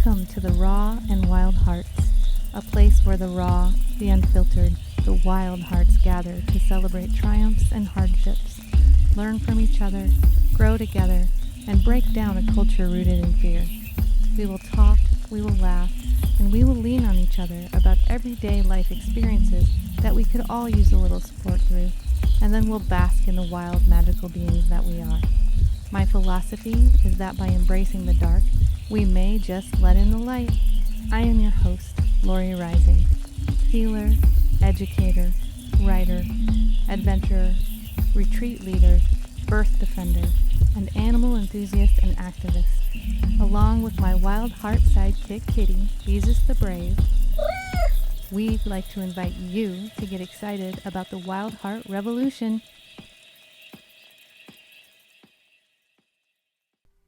Welcome to the Raw and Wild Hearts, a place where the raw, the unfiltered, the wild hearts gather to celebrate triumphs and hardships, learn from each other, grow together, and break down a culture rooted in fear. We will talk, we will laugh, and we will lean on each other about everyday life experiences that we could all use a little support through, and then we'll bask in the wild, magical beings that we are. My philosophy is that by embracing the dark, we may just let in the light. I am your host, Lori Rising, healer, educator, writer, adventurer, retreat leader, birth defender, and animal enthusiast and activist. Along with my wild heart sidekick kitty, Jesus the Brave, we'd like to invite you to get excited about the Wild Heart Revolution.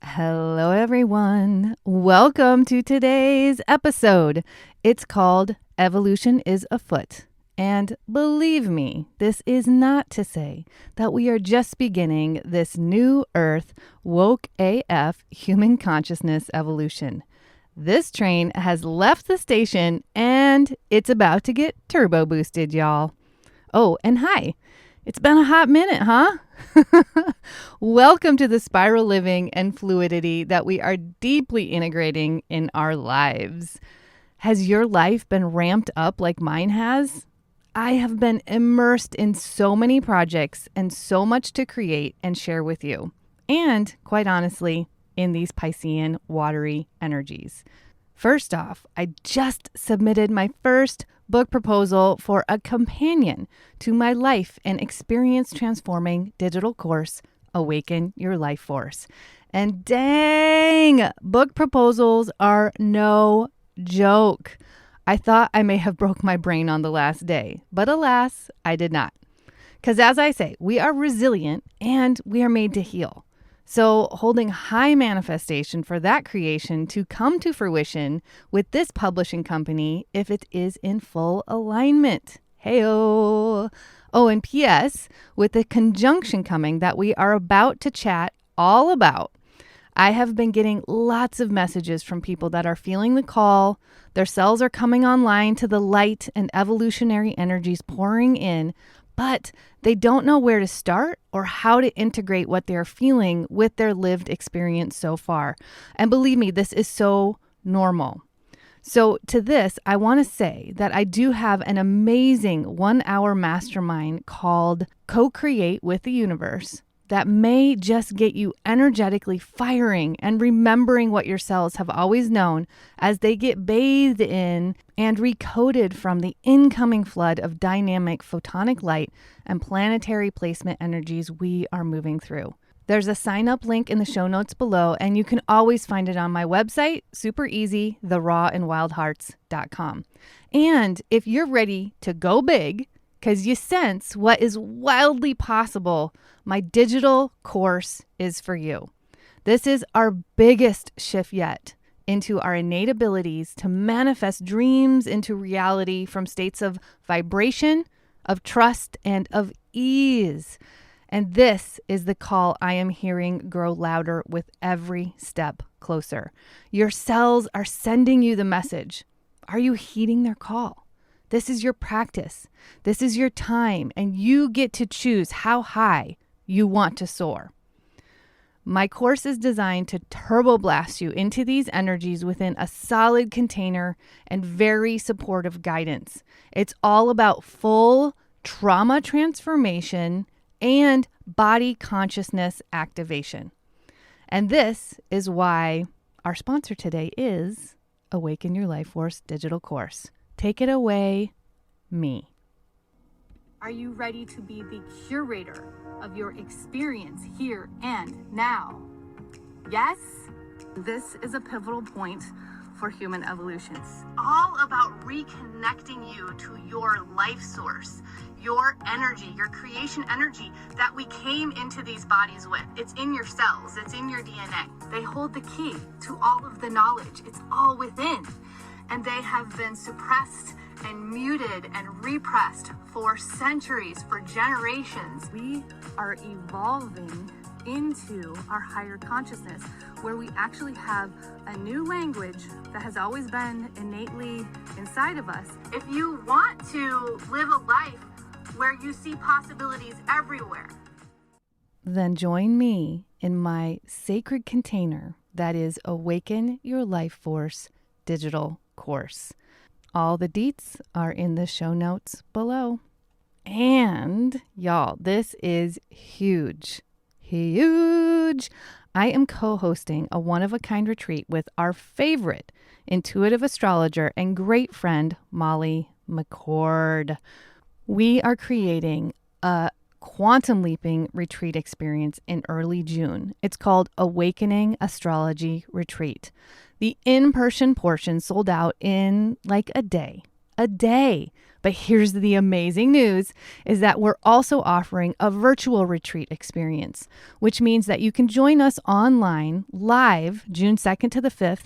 Hello, everyone. Welcome to today's episode. It's called Evolution Is Afoot. And believe me, this is not to say that we are just beginning this new Earth, woke AF human consciousness evolution. This train has left the station and it's about to get turbo boosted, y'all. Oh, and hi. It's been a hot minute, huh? Welcome to the spiral living and fluidity that we are deeply integrating in our lives. Has your life been ramped up like mine has? I have been immersed in so many projects and so much to create and share with you. And, quite honestly, in these Piscean watery energies. First off, I just submitted my first book proposal for a companion to my life and experience transforming digital course, Awaken Your Life Force. And dang, book proposals are no joke. I thought I may have broke my brain on the last day, but alas, I did not. Because as I say, we are resilient and we are made to heal. So holding high manifestation for that creation to come to fruition with this publishing company if it is in full alignment. Hey-o. Oh, and P.S., with the conjunction coming that we are about to chat all about, I have been getting lots of messages from people that are feeling the call. Their cells are coming online to the light and evolutionary energies pouring in, but they don't know where to start or how to integrate what they're feeling with their lived experience so far. And believe me, this is so normal. So to this, I want to say that I do have an amazing 1-hour mastermind called Co-Create with the Universe that may just get you energetically firing and remembering what your cells have always known as they get bathed in and recoded from the incoming flood of dynamic photonic light and planetary placement energies we are moving through. There's a sign-up link in the show notes below, and you can always find it on my website, super easy, therawandwildhearts.com. And if you're ready to go big, because you sense what is wildly possible, my digital course is for you. This is our biggest shift yet into our innate abilities to manifest dreams into reality from states of vibration, of trust, and of ease. And this is the call I am hearing grow louder with every step closer. Your cells are sending you the message. Are you heeding their call? This is your practice. This is your time, and you get to choose how high you want to soar. My course is designed to turbo blast you into these energies within a solid container and very supportive guidance. It's all about full trauma transformation and body consciousness activation. And this is why our sponsor today is Awaken Your Life Force digital course. Take it away, me. Are you ready to be the curator of your experience here and now? Yes? This is a pivotal point for human evolution. It's all about reconnecting you to your life source, your energy, your creation energy that we came into these bodies with. It's in your cells, it's in your DNA. They hold the key to all of the knowledge. It's all within. And they have been suppressed and muted and repressed for centuries, for generations. We are evolving into our higher consciousness, where we actually have a new language that has always been innately inside of us. If you want to live a life where you see possibilities everywhere, then join me in my sacred container that is Awaken Your Life Force digital course. All the deets are in the show notes below. And y'all, this is huge. Huge. I am co-hosting a one-of-a-kind retreat with our favorite intuitive astrologer and great friend, Molly McCord. We are creating a quantum leaping retreat experience in early June. It's called Awakening Astrology Retreat. The in-person portion sold out in like a day. But here's the amazing news is that we're also offering a virtual retreat experience, which means that you can join us online live June 2nd to the 5th,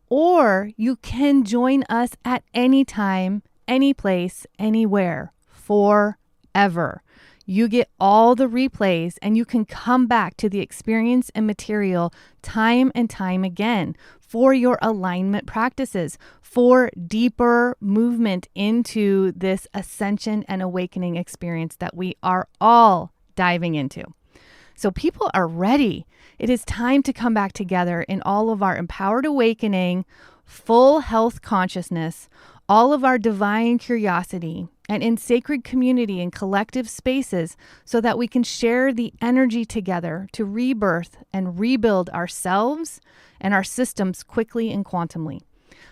or you can join us at any time, any place, anywhere, forever. You get all the replays and you can come back to the experience and material time and time again for your alignment practices, for deeper movement into this ascension and awakening experience that we are all diving into. So people are ready. It is time to come back together in all of our empowered awakening, full health consciousness, all of our divine curiosity, and in sacred community and collective spaces so that we can share the energy together to rebirth and rebuild ourselves and our systems quickly and quantumly.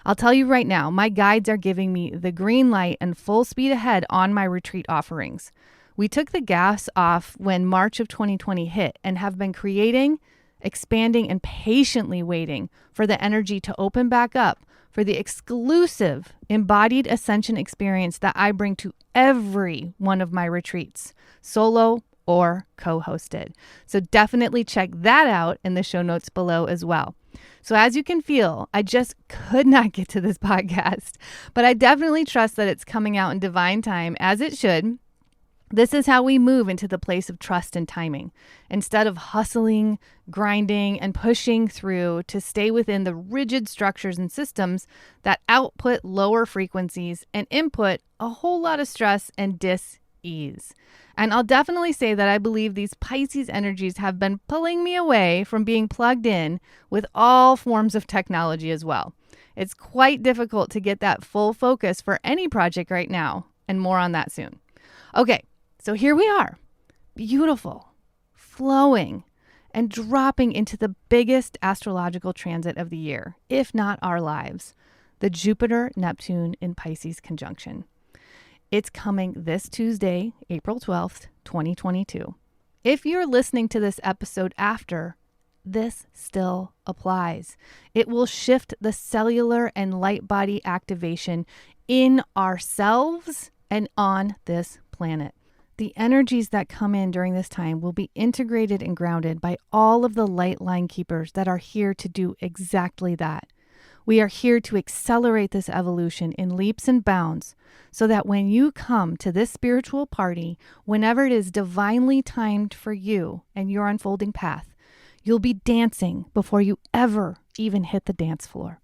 I'll tell you right now, my guides are giving me the green light and full speed ahead on my retreat offerings. We took the gas off when March of 2020 hit and have been creating, expanding, and patiently waiting for the energy to open back up for the exclusive embodied ascension experience that I bring to every one of my retreats, solo or co-hosted. So definitely check that out in the show notes below as well. So as you can feel, I just could not get to this podcast, but I definitely trust that it's coming out in divine time as it should. This is how we move into the place of trust and timing. Instead of hustling, grinding, and pushing through to stay within the rigid structures and systems that output lower frequencies and input a whole lot of stress and dis-ease. And I'll definitely say that I believe these Pisces energies have been pulling me away from being plugged in with all forms of technology as well. It's quite difficult to get that full focus for any project right now, and more on that soon. Okay. So here we are, beautiful, flowing, and dropping into the biggest astrological transit of the year, if not our lives, the Jupiter Neptune in Pisces conjunction. It's coming this Tuesday, April 12th, 2022. If you're listening to this episode after, this still applies. It will shift the cellular and light body activation in ourselves and on this planet. The energies that come in during this time will be integrated and grounded by all of the light line keepers that are here to do exactly that. We are here to accelerate this evolution in leaps and bounds so that when you come to this spiritual party, whenever it is divinely timed for you and your unfolding path, you'll be dancing before you ever even hit the dance floor.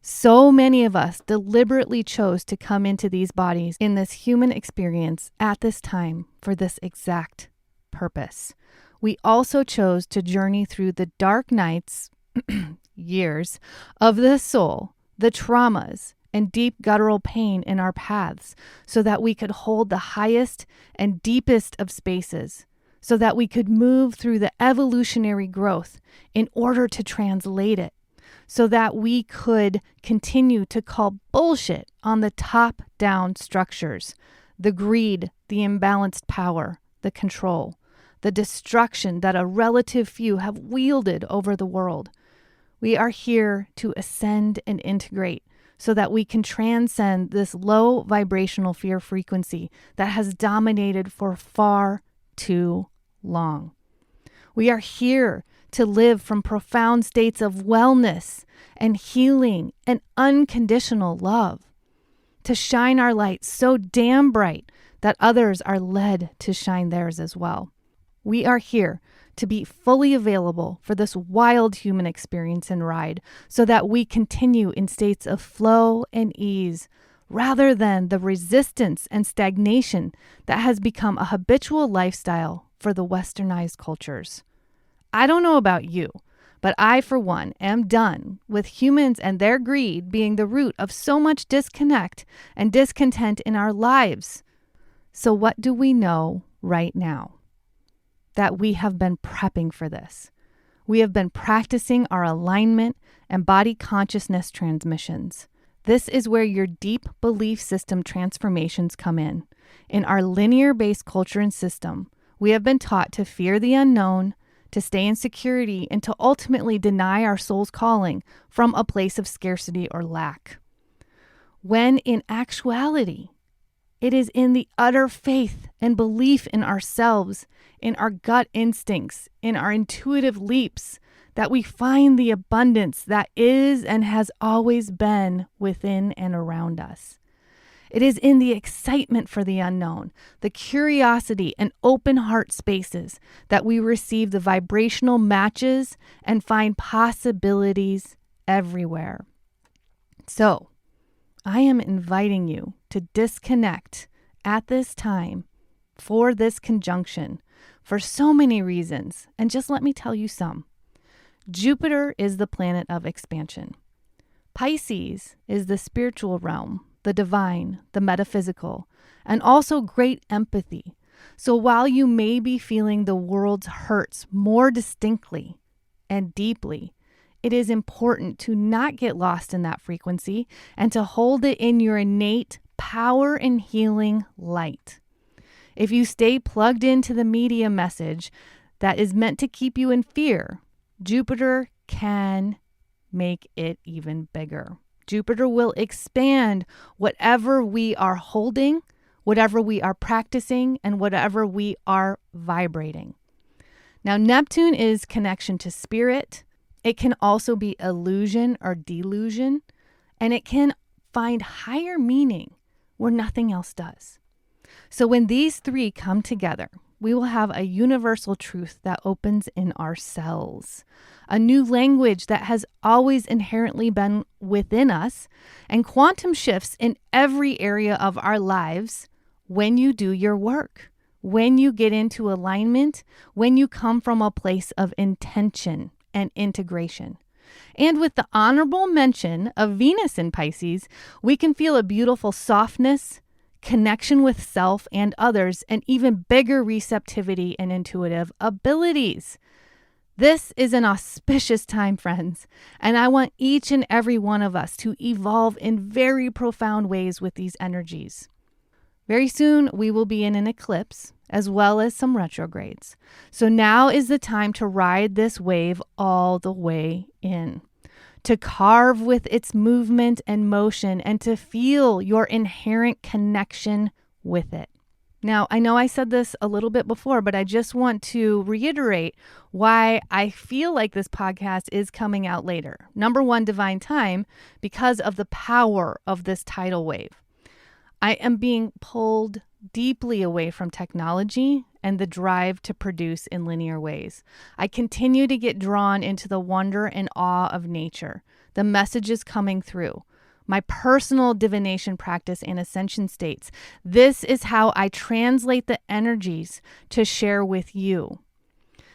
So many of us deliberately chose to come into these bodies in this human experience at this time for this exact purpose. We also chose to journey through the dark nights, years of the soul, the traumas, and deep guttural pain in our paths so that we could hold the highest and deepest of spaces, so that we could move through the evolutionary growth in order to translate it, so that we could continue to call bullshit on the top-down structures, the greed, the imbalanced power, the control, the destruction that a relative few have wielded over the world. We are here to ascend and integrate so that we can transcend this low vibrational fear frequency that has dominated for far too long. We are here to live from profound states of wellness and healing and unconditional love, to shine our light so damn bright that others are led to shine theirs as well. We are here to be fully available for this wild human experience and ride so that we continue in states of flow and ease rather than the resistance and stagnation that has become a habitual lifestyle for the westernized cultures. I don't know about you, but I, for one, am done with humans and their greed being the root of so much disconnect and discontent in our lives. So what do we know right now? That we have been prepping for this. We have been practicing our alignment and body consciousness transmissions. This is where your deep belief system transformations come in. In our linear-based culture and system, we have been taught to fear the unknown, to stay in security, and to ultimately deny our soul's calling from a place of scarcity or lack. When in actuality, it is in the utter faith and belief in ourselves, in our gut instincts, in our intuitive leaps, that we find the abundance that is and has always been within and around us. It is in the excitement for the unknown, the curiosity and open heart spaces that we receive the vibrational matches and find possibilities everywhere. So, I am inviting you to disconnect at this time for this conjunction for so many reasons. And just let me tell you some. Jupiter is the planet of expansion. Pisces is the spiritual realm, the divine, the metaphysical, and also great empathy. So while you may be feeling the world's hurts more distinctly and deeply, it is important to not get lost in that frequency and to hold it in your innate power and healing light. If you stay plugged into the media message that is meant to keep you in fear, Jupiter can make it even bigger. Jupiter will expand whatever we are holding, whatever we are practicing, and whatever we are vibrating. Now, Neptune is connection to spirit. It can also be illusion or delusion, and it can find higher meaning where nothing else does. So when these three come together, we will have a universal truth that opens in our cells, a new language that has always inherently been within us, and quantum shifts in every area of our lives when you do your work, when you get into alignment, when you come from a place of intention and integration. And with the honorable mention of Venus in Pisces, we can feel a beautiful softness, connection with self and others, and even bigger receptivity and intuitive abilities. This is an auspicious time, friends, and I want each and every one of us to evolve in very profound ways with these energies. Very soon, we will be in an eclipse, as well as some retrogrades. So now is the time to ride this wave all the way in, to carve with its movement and motion, and to feel your inherent connection with it. Now, I know I said this a little bit before, but I just want to reiterate why I feel like this podcast is coming out later. Number one, divine time, because of the power of this tidal wave. I am being pulled deeply away from technology and the drive to produce in linear ways. I continue to get drawn into the wonder and awe of nature, the messages coming through, my personal divination practice and ascension states. This is how I translate the energies to share with you.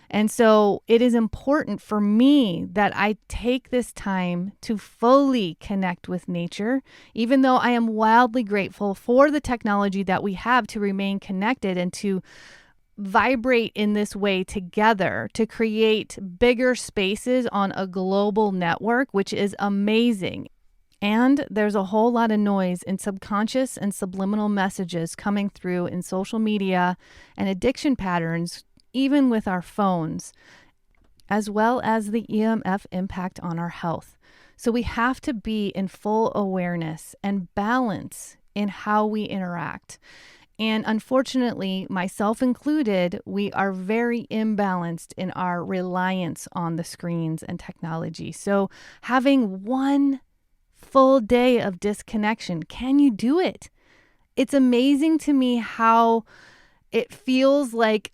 And so it is important for me that I take this time to fully connect with nature, even though I am wildly grateful for the technology that we have to remain connected and to vibrate in this way together to create bigger spaces on a global network, which is amazing. And there's a whole lot of noise and subconscious and subliminal messages coming through in social media and addiction patterns, even with our phones, as well as the EMF impact on our health. So we have to be in full awareness and balance in how we interact. And unfortunately, myself included, we are very imbalanced in our reliance on the screens and technology. So having one full day of disconnection, can you do it? It's amazing to me how It feels like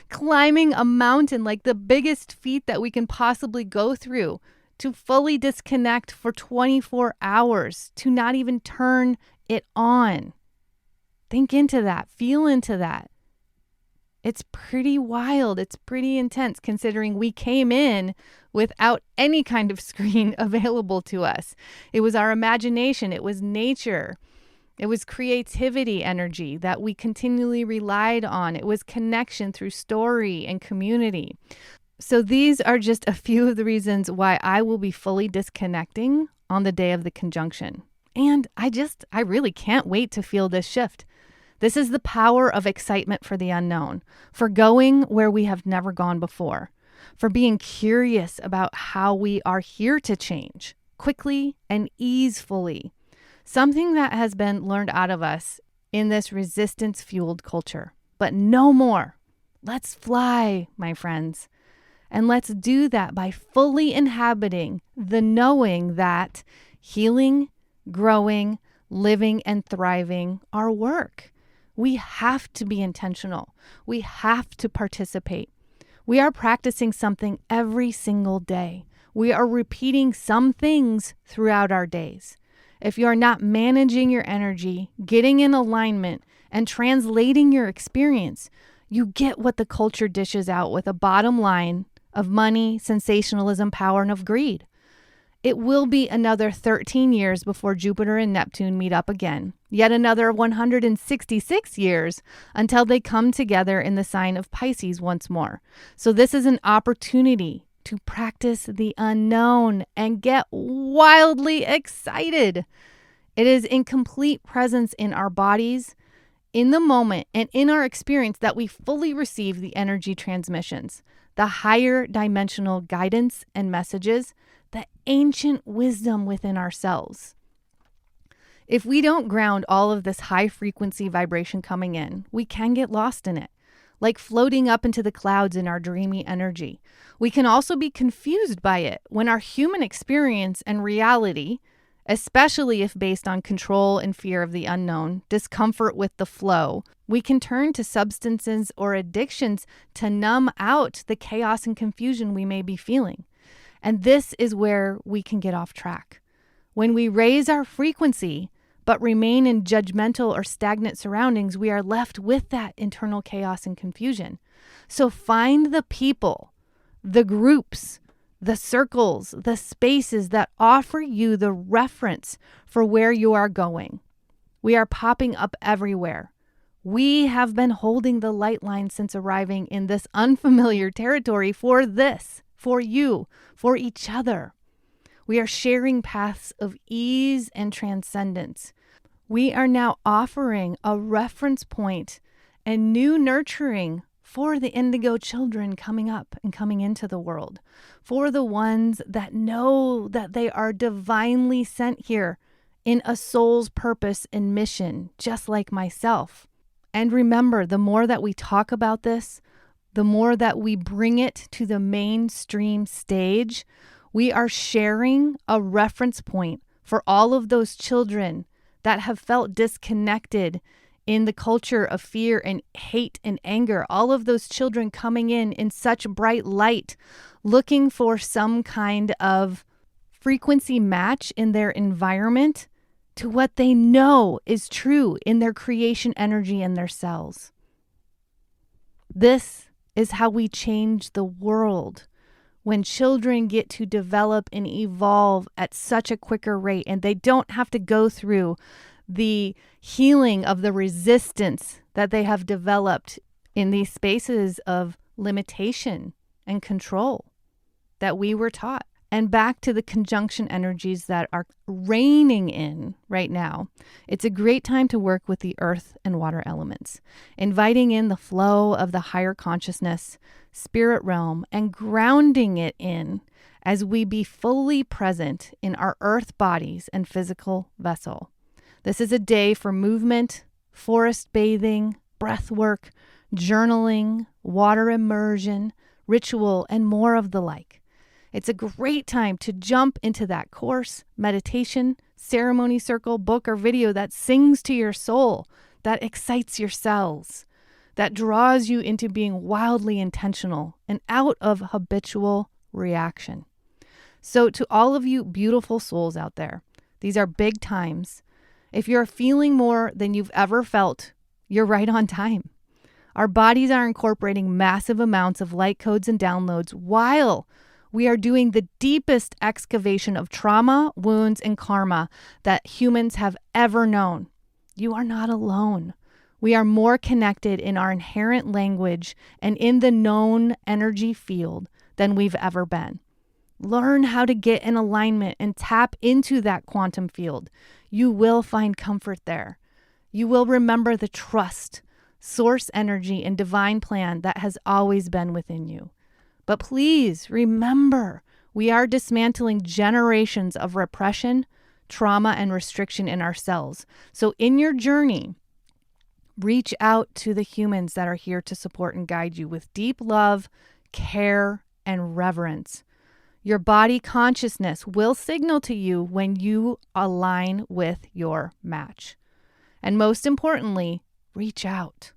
climbing a mountain, like the biggest feat that we can possibly go through, to fully disconnect for 24 hours, to not even turn it on. Think into that. Feel into that. It's pretty wild. It's pretty intense considering we came in without any kind of screen available to us. It was our imagination. It was nature. It was creativity energy that we continually relied on. It was connection through story and community. So these are just a few of the reasons why I will be fully disconnecting on the day of the conjunction. And I really can't wait to feel this shift. This is the power of excitement for the unknown, for going where we have never gone before, for being curious about how we are here to change quickly and easefully. Something that has been learned out of us in this resistance-fueled culture. But no more. Let's fly, my friends. And let's do that by fully inhabiting the knowing that healing, growing, living, and thriving are work. We have to be intentional. We have to participate. We are practicing something every single day. We are repeating some things throughout our days. If you're not managing your energy, getting in alignment, and translating your experience, you get what the culture dishes out with a bottom line of money, sensationalism, power, and of greed. It will be another 13 years before Jupiter and Neptune meet up again. Yet another 166 years until they come together in the sign of Pisces once more. So this is an opportunity to practice the unknown and get wildly excited. It is in complete presence in our bodies, in the moment, and in our experience that we fully receive the energy transmissions, the higher dimensional guidance and messages, the ancient wisdom within ourselves. If we don't ground all of this high frequency vibration coming in, we can get lost in it, like floating up into the clouds in our dreamy energy. We can also be confused by it when our human experience and reality, especially if based on control and fear of the unknown, discomfort with the flow, we can turn to substances or addictions to numb out the chaos and confusion we may be feeling. And this is where we can get off track. When we raise our frequency, but remain in judgmental or stagnant surroundings, we are left with that internal chaos and confusion. So find the people, the groups, the circles, the spaces that offer you the reference for where you are going. We are popping up everywhere. We have been holding the light line since arriving in this unfamiliar territory for this, for you, for each other. We are sharing paths of ease and transcendence. We are now offering a reference point and new nurturing for the indigo children coming up and coming into the world, for the ones that know that they are divinely sent here in a soul's purpose and mission, just like myself. And remember, the more that we talk about this, the more that we bring it to the mainstream stage, we are sharing a reference point for all of those children that have felt disconnected in the culture of fear and hate and anger. All of those children coming in such bright light, looking for some kind of frequency match in their environment to what they know is true in their creation energy and their cells. This is how we change the world. When children get to develop and evolve at such a quicker rate, and they don't have to go through the healing of the resistance that they have developed in these spaces of limitation and control that we were taught. And back to the conjunction energies that are reigning in right now. It's a great time to work with the earth and water elements, inviting in the flow of the higher consciousness, spirit realm, and grounding it in as we be fully present in our earth bodies and physical vessel. This is a day for movement, forest bathing, breath work, journaling, water immersion, ritual, and more of the like. It's a great time to jump into that course, meditation, ceremony circle, book, or video that sings to your soul, that excites your cells. that draws you into being wildly intentional and out of habitual reaction. So to all of you beautiful souls out there, these are big times. If you're feeling more than you've ever felt, you're right on time. Our bodies are incorporating massive amounts of light codes and downloads while we are doing the deepest excavation of trauma, wounds, and karma that humans have ever known. You are not alone. We are more connected in our inherent language and in the known energy field than we've ever been. Learn how to get in alignment and tap into that quantum field. You will find comfort there. You will remember the trust, source energy, and divine plan that has always been within you. But please remember, we are dismantling generations of repression, trauma, and restriction in ourselves. So in your journey, reach out to the humans that are here to support and guide you with deep love, care, and reverence. Your body consciousness will signal to you when you align with your match. And most importantly, reach out.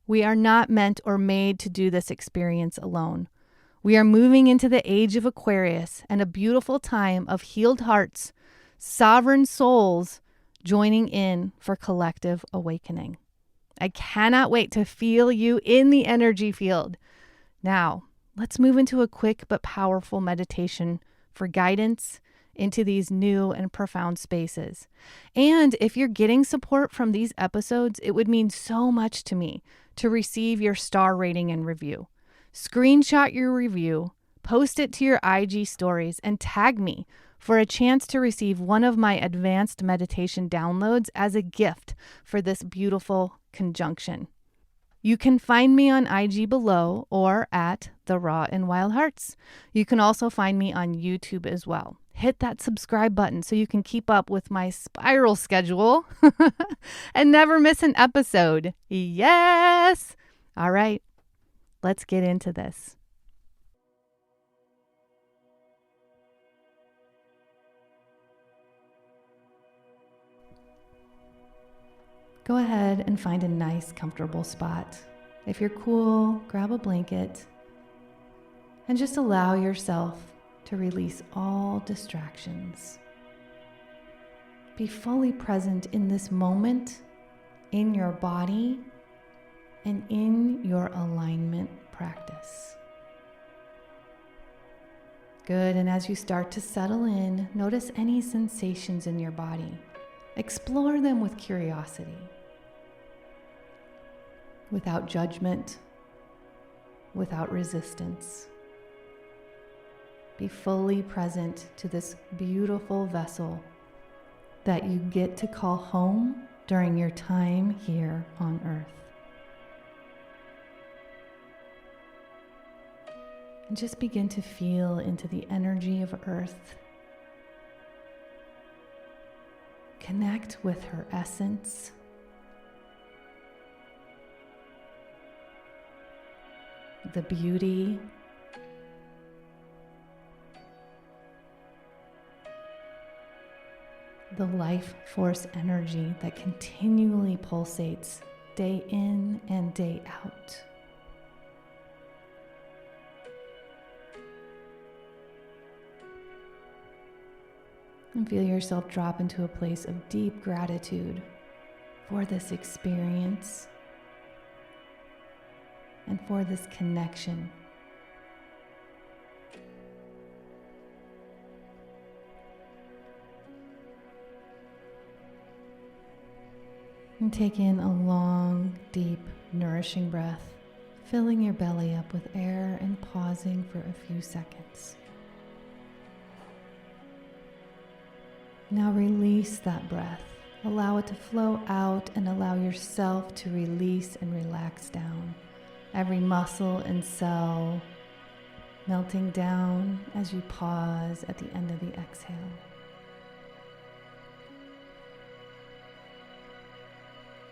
We are not meant or made to do this experience alone. We are moving into the age of Aquarius and a beautiful time of healed hearts, sovereign souls joining in for collective awakening. I cannot wait to feel you in the energy field. Now, let's move into a quick but powerful meditation for guidance into these new and profound spaces. And if you're getting support from these episodes, it would mean so much to me to receive your star rating and review. Screenshot your review, post it to your IG stories, and tag me for a chance to receive one of my advanced meditation downloads as a gift for this beautiful conjunction. You can find me on IG below or at The Raw and Wild Hearts. You can also find me on YouTube as well. Hit that subscribe button so you can keep up with my spiral schedule and never miss an episode. Yes! All right, let's get into this. Go ahead and find a nice, comfortable spot. If you're cool, grab a blanket and just allow yourself to release all distractions. Be fully present in this moment, in your body, and in your alignment practice. Good, and as you start to settle in, notice any sensations in your body. Explore them with curiosity, without judgment, without resistance. Be fully present to this beautiful vessel that you get to call home during your time here on Earth. And just begin to feel into the energy of Earth. Connect with her essence. The beauty, the life force energy that continually pulsates day in and day out. And feel yourself drop into a place of deep gratitude for this experience and for this connection. And take in a long, deep, nourishing breath, filling your belly up with air and pausing for a few seconds. Now release that breath. Allow it to flow out and allow yourself to release and relax down. Every muscle and cell melting down as you pause at the end of the exhale.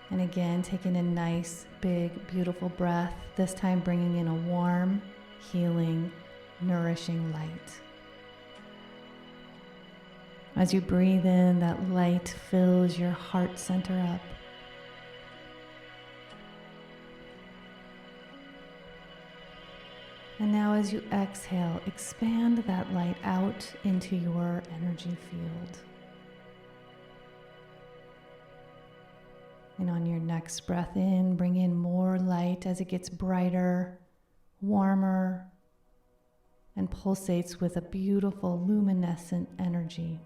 And again, taking a nice, big, beautiful breath, this time bringing in a warm, healing, nourishing light. As you breathe in, that light fills your heart center up. And now as you exhale, expand that light out into your energy field. And on your next breath in, bring in more light as it gets brighter, warmer, and pulsates with a beautiful luminescent energy.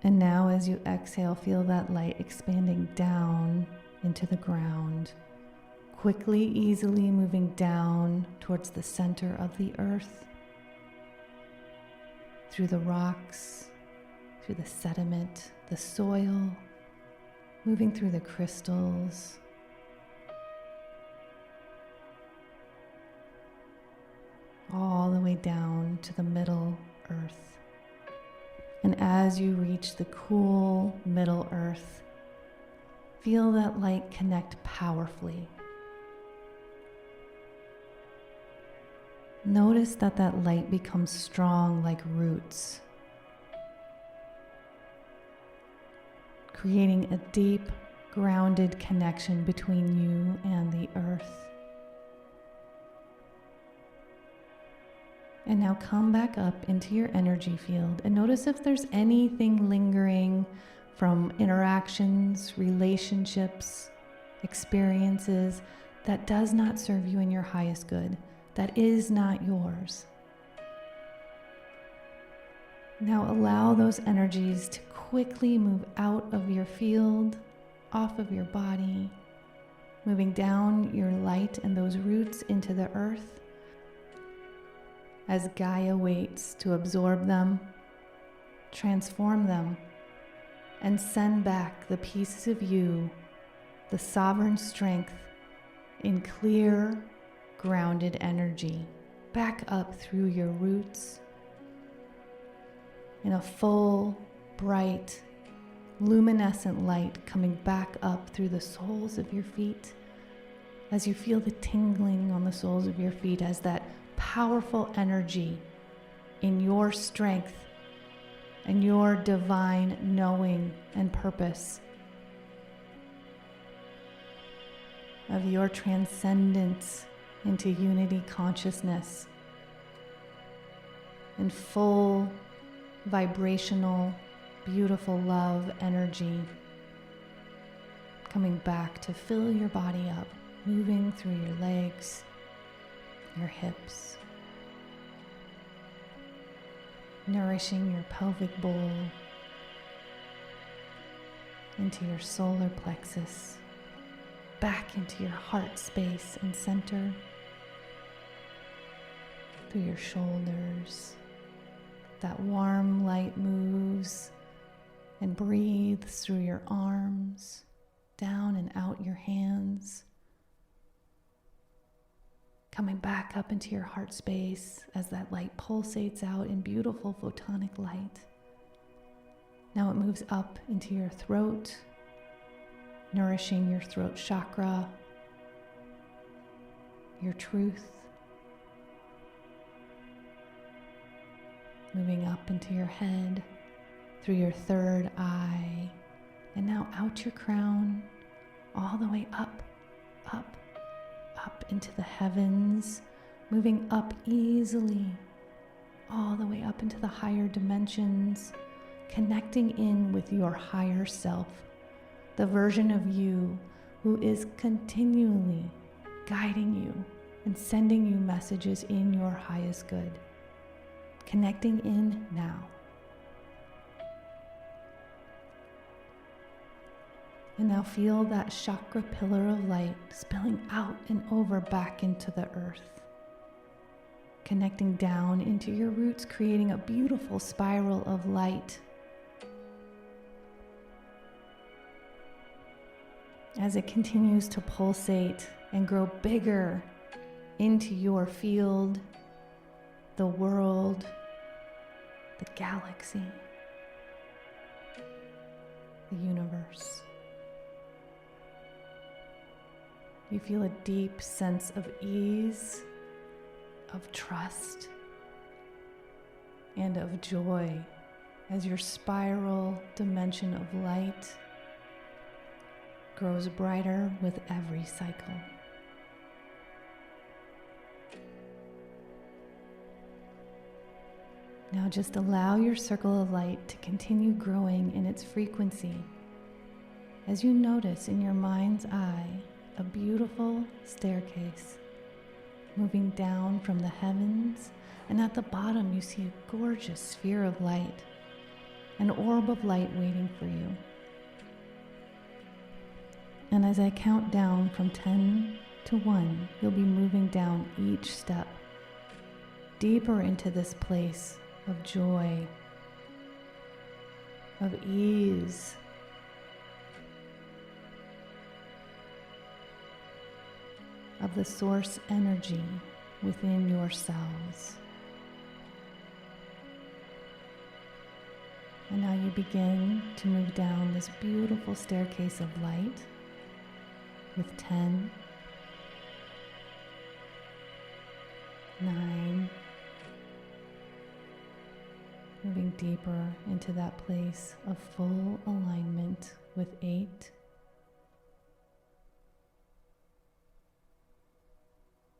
And now as you exhale, feel that light expanding down into the ground, quickly, easily moving down towards the center of the earth, through the rocks, through the sediment, the soil, moving through the crystals, all the way down to the middle earth. And as you reach the cool middle earth, feel that light connect powerfully. Notice that that light becomes strong like roots, creating a deep, grounded connection between you and the earth. And now come back up into your energy field and notice if there's anything lingering from interactions, relationships, experiences that does not serve you in your highest good, that is not yours. Now allow those energies to quickly move out of your field, off of your body, moving down your light and those roots into the earth as Gaia waits to absorb them, transform them, and send back the pieces of you, the sovereign strength, in clear, grounded energy, back up through your roots, in a full, bright, luminescent light coming back up through the soles of your feet, as you feel the tingling on the soles of your feet as that powerful energy in your strength and your divine knowing and purpose of your transcendence into unity consciousness and full vibrational, beautiful love energy coming back to fill your body up, moving through your legs, your hips, nourishing your pelvic bowl into your solar plexus, back into your heart space and center, through your shoulders. That warm light moves and breathes through your arms, down and out your hands, coming back up into your heart space as that light pulsates out in beautiful photonic light. Now it moves up into your throat, nourishing your throat chakra, your truth, moving up into your head, through your third eye, and now out your crown, all the way up, up, up into the heavens, moving up easily, all the way up into the higher dimensions, connecting in with your higher self, the version of you who is continually guiding you and sending you messages in your highest good. Connecting in now. And now feel that chakra pillar of light spilling out and over back into the earth. Connecting down into your roots, creating a beautiful spiral of light. As it continues to pulsate and grow bigger into your field, the world, the galaxy, the universe. You feel a deep sense of ease, of trust, and of joy as your spiral dimension of light grows brighter with every cycle. Now just allow your circle of light to continue growing in its frequency as you notice in your mind's eye a beautiful staircase moving down from the heavens, and at the bottom you see a gorgeous sphere of light, an orb of light waiting for you. And as I count down from 10 to 1, you'll be moving down each step, deeper into this place of joy, of ease, of the source energy within your cells. And now you begin to move down this beautiful staircase of light with 10, 9, moving deeper into that place of full alignment with 8,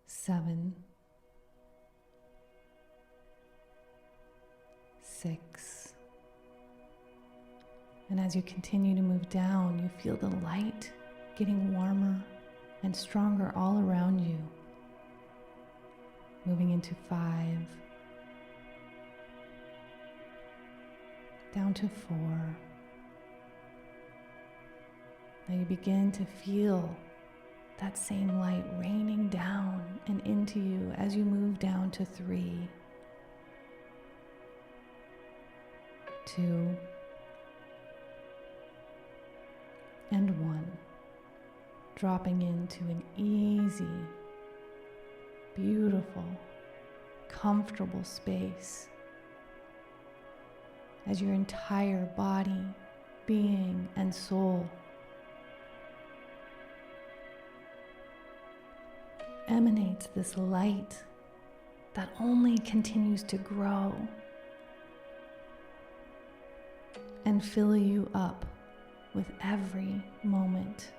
7, 6, and as you continue to move down, you feel the light getting warmer and stronger all around you, moving into 5, down to 4. Now you begin to feel that same light raining down and into you as you move down to 3, 2, and 1, dropping into an easy, beautiful, comfortable space as your entire body, being, and soul emanates this light that only continues to grow and fill you up with every moment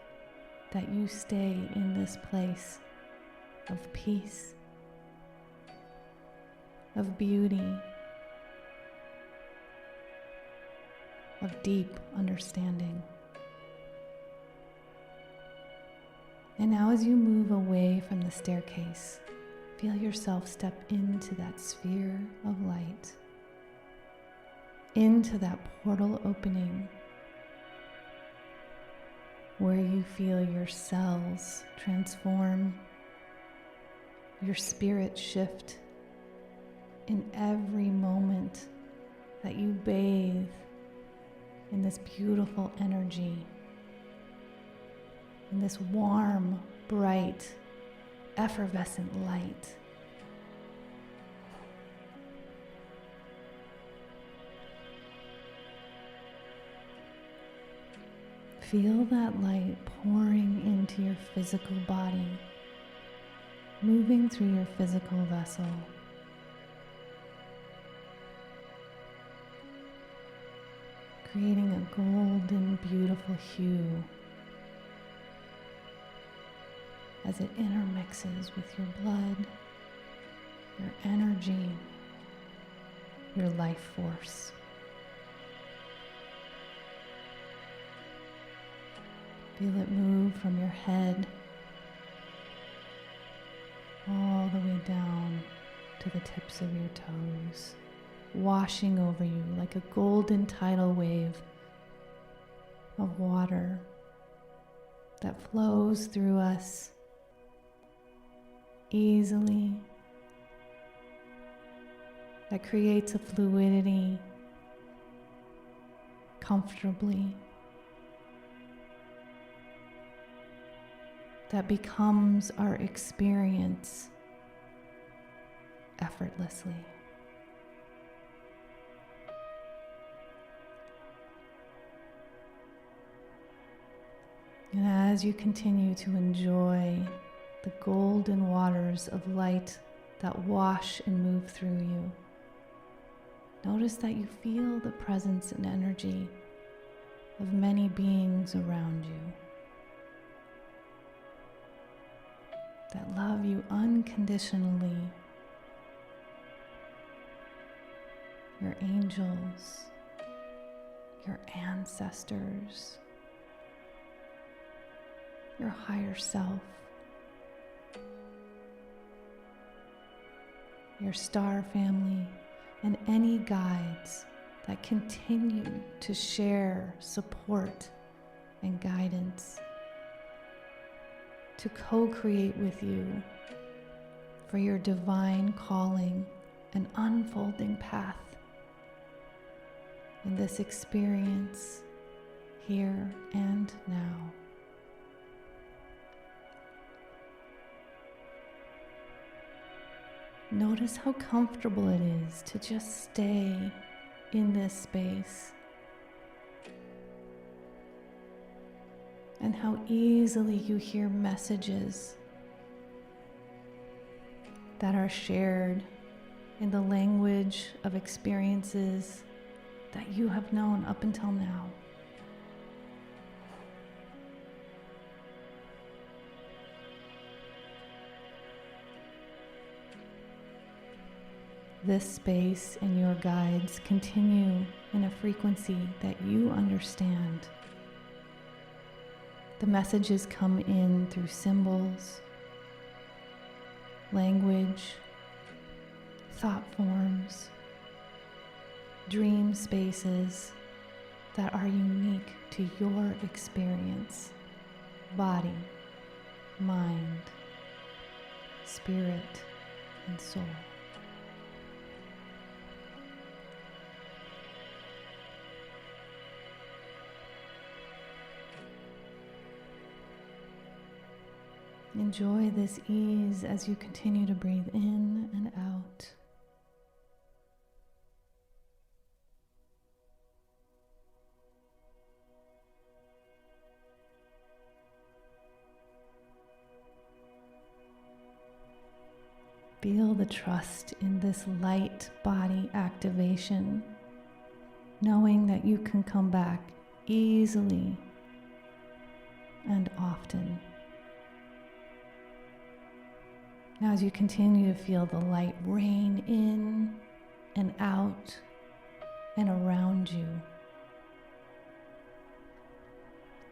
that you stay in this place of peace, of beauty, of deep understanding. And now as you move away from the staircase, feel yourself step into that sphere of light, into that portal opening where you feel your cells transform, your spirit shift in every moment that you bathe in this beautiful energy, in this warm, bright, effervescent light. Feel that light pouring into your physical body, moving through your physical vessel. Creating a golden, beautiful hue as it intermixes with your blood, your energy, your life force. Feel it move from your head all the way down to the tips of your toes, washing over you like a golden tidal wave of water that flows through us easily, that creates a fluidity comfortably, that becomes our experience effortlessly. And as you continue to enjoy the golden waters of light that wash and move through you, notice that you feel the presence and energy of many beings around you that love you unconditionally, your angels, your ancestors, your higher self, your star family, and any guides that continue to share support and guidance, to co-create with you for your divine calling and unfolding path in this experience here and now. Notice how comfortable it is to just stay in this space, and how easily you hear messages that are shared in the language of experiences that you have known up until now. This space and your guides continue in a frequency that you understand. The messages come in through symbols, language, thought forms, dream spaces that are unique to your experience, body, mind, spirit, and soul. Enjoy this ease as you continue to breathe in and out. Feel the trust in this light body activation, knowing that you can come back easily and often. Now, as you continue to feel the light rain in and out and around you,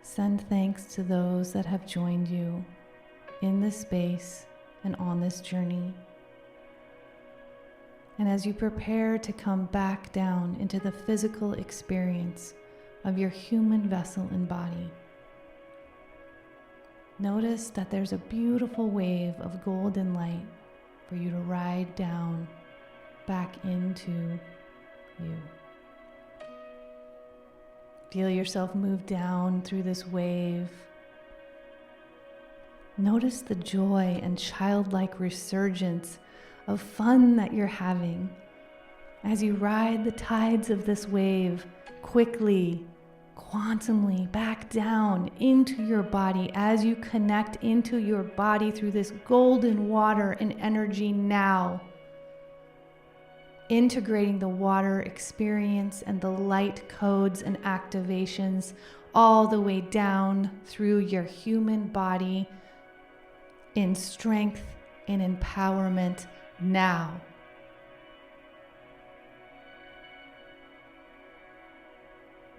send thanks to those that have joined you in this space and on this journey. And as you prepare to come back down into the physical experience of your human vessel and body, notice that there's a beautiful wave of golden light for you to ride down back into you. Feel yourself move down through this wave. Notice the joy and childlike resurgence of fun that you're having as you ride the tides of this wave quickly, quantumly back down into your body as you connect into your body through this golden water and energy now. Integrating the water experience and the light codes and activations all the way down through your human body in strength and empowerment now.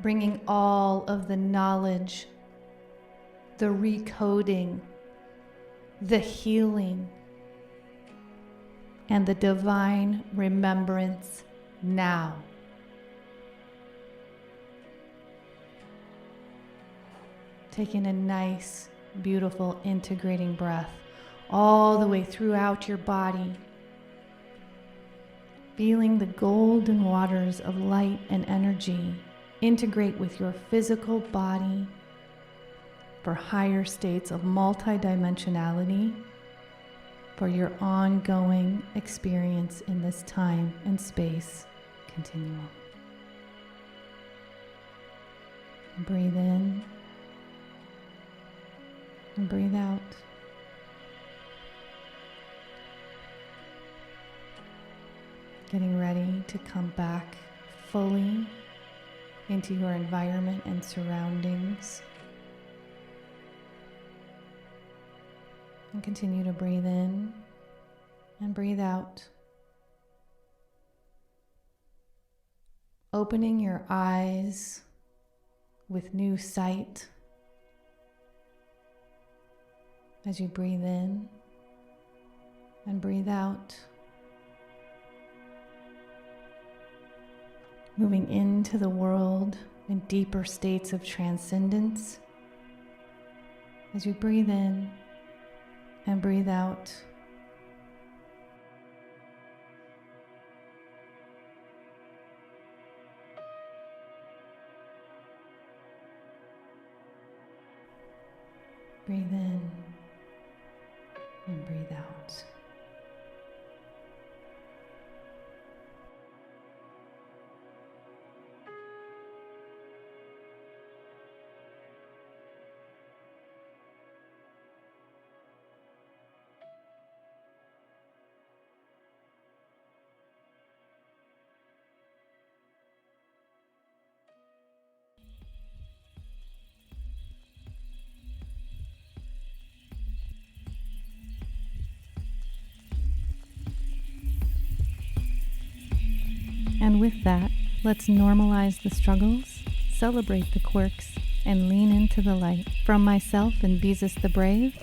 Bringing all of the knowledge, the recoding, the healing, and the divine remembrance now. Taking a nice, beautiful, integrating breath all the way throughout your body. Feeling the golden waters of light and energy integrate with your physical body for higher states of multidimensionality, for your ongoing experience in this time and space continuum. Breathe in and breathe out. Getting ready to come back fully into your environment and surroundings. And continue to breathe in and breathe out. opening your eyes with new sight as you breathe in and breathe out. Moving into the world in deeper states of transcendence as you breathe in and breathe out. Breathe in and breathe out. And with that, let's normalize the struggles, celebrate the quirks, and lean into the light. From myself and Beezus the Brave,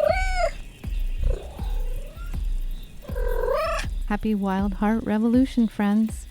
happy Wild Heart Revolution, friends!